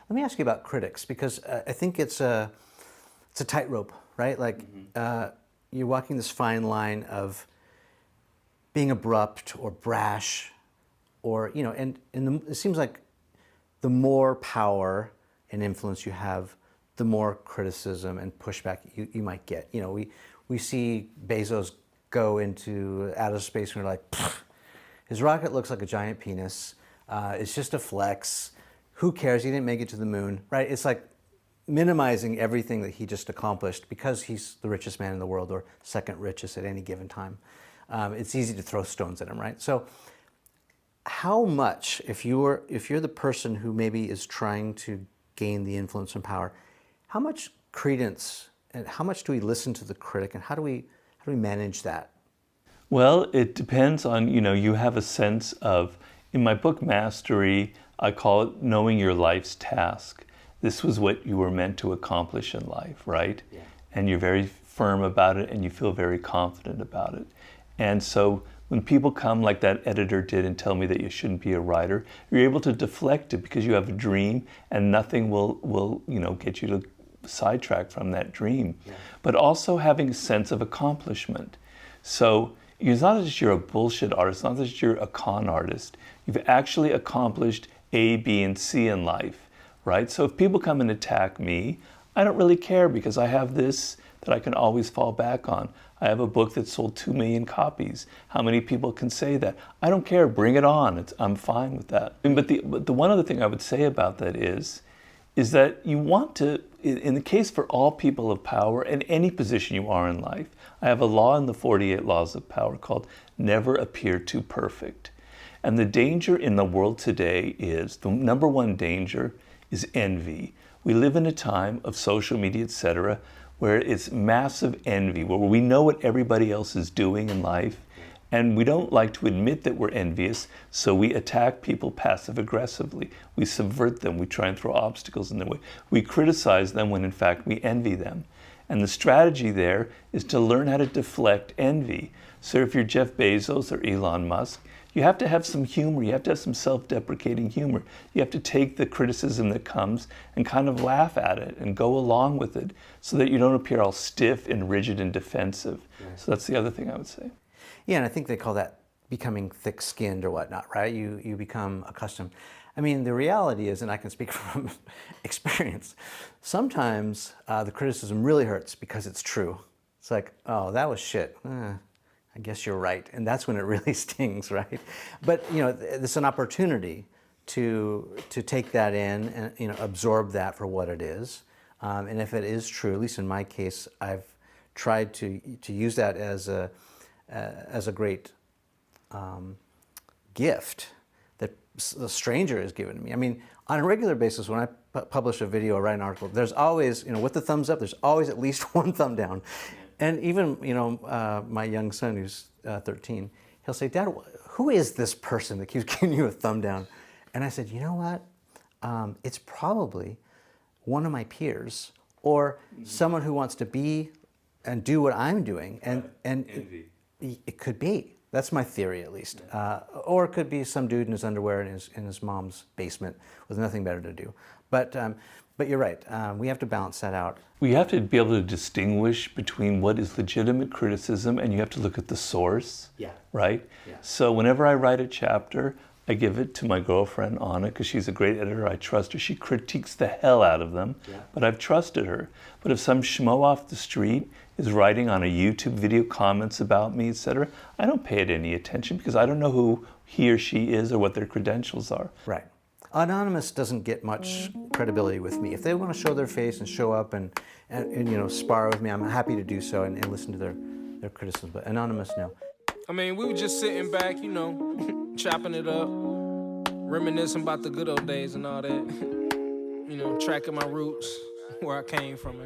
Let me ask you about critics, because I think it's a tightrope, right? Like you're walking this fine line of being abrupt or brash, or and it seems like the more power and influence you have, the more criticism and pushback you might get. We see Bezos go into outer space and we're like, his rocket looks like a giant penis. It's just a flex. Who cares? He didn't make it to the moon, right? It's like minimizing everything that he just accomplished because he's the richest man in the world or second richest at any given time. It's easy to throw stones at him, right? So how much, if you're the person who maybe is trying to gain the influence and power, how much credence and how much do we listen to the critic, and how do we manage that? Well, it depends on, you have a sense of, in my book Mastery, I call it knowing your life's task. This was what you were meant to accomplish in life, right? Yeah. And you're very firm about it and you feel very confident about it. And so when people come like that editor did and tell me that you shouldn't be a writer, you're able to deflect it because you have a dream and nothing will get you to sidetrack from that dream. Yeah. But also having a sense of accomplishment. So it's not that you're a bullshit artist, not that you're a con artist. You've actually accomplished A, B, and C in life, right? So if people come and attack me, I don't really care because I have this that I can always fall back on. I have a book that sold 2 million copies. How many people can say that? I don't care, bring it on. I'm fine with that. But the one other thing I would say about that is that you want to, in the case for all people of power in any position you are in life, I have a law in the 48 Laws of Power called never appear too perfect. And the danger in the world today is, the number one danger is envy. We live in a time of social media, etc., where it's massive envy, where we know what everybody else is doing in life, and we don't like to admit that we're envious, so we attack people passive-aggressively. We subvert them, we try and throw obstacles in their way. We criticize them when in fact we envy them. And the strategy there is to learn how to deflect envy. So if you're Jeff Bezos or Elon Musk, you have to have some humor, you have to have some self-deprecating humor. You have to take the criticism that comes and kind of laugh at it and go along with it so that you don't appear all stiff and rigid and defensive. Right. So that's the other thing I would say. Yeah, and I think they call that becoming thick-skinned or whatnot, right? You become accustomed. I mean, the reality is, and I can speak from experience, sometimes the criticism really hurts because it's true. It's like, oh, that was shit. I guess you're right. And that's when it really stings, right? But, it's an opportunity to take that in and, absorb that for what it is. And if it is true, at least in my case, I've tried to use that as a great gift that the stranger has given me. I mean, on a regular basis, when I publish a video or write an article, there's always, with the thumbs up, there's always at least one thumb down. And even, my young son, who's 13, he'll say, Dad, who is this person that keeps giving you a thumb down? And I said, you know what? It's probably one of my peers or someone who wants to be and do what I'm doing. And envy. It could be. That's my theory, at least. Or it could be some dude in his underwear in his mom's basement with nothing better to do. But you're right. We have to balance that out. We have to be able to distinguish between what is legitimate criticism, and you have to look at the source. Yeah. Right? Yeah. So whenever I write a chapter, I give it to my girlfriend, Anna, because she's a great editor. I trust her. She critiques the hell out of them, but I've trusted her. But if some schmo off the street is writing on a YouTube video comments about me, etc., I don't pay it any attention because I don't know who he or she is or what their credentials are. Right. Anonymous doesn't get much credibility with me. If they want to show their face and show up and spar with me, I'm happy to do so and listen to their criticism. But anonymous, no. I mean, we were just sitting back, chopping it up, reminiscing about the good old days and all that. Tracking my roots, where I came from.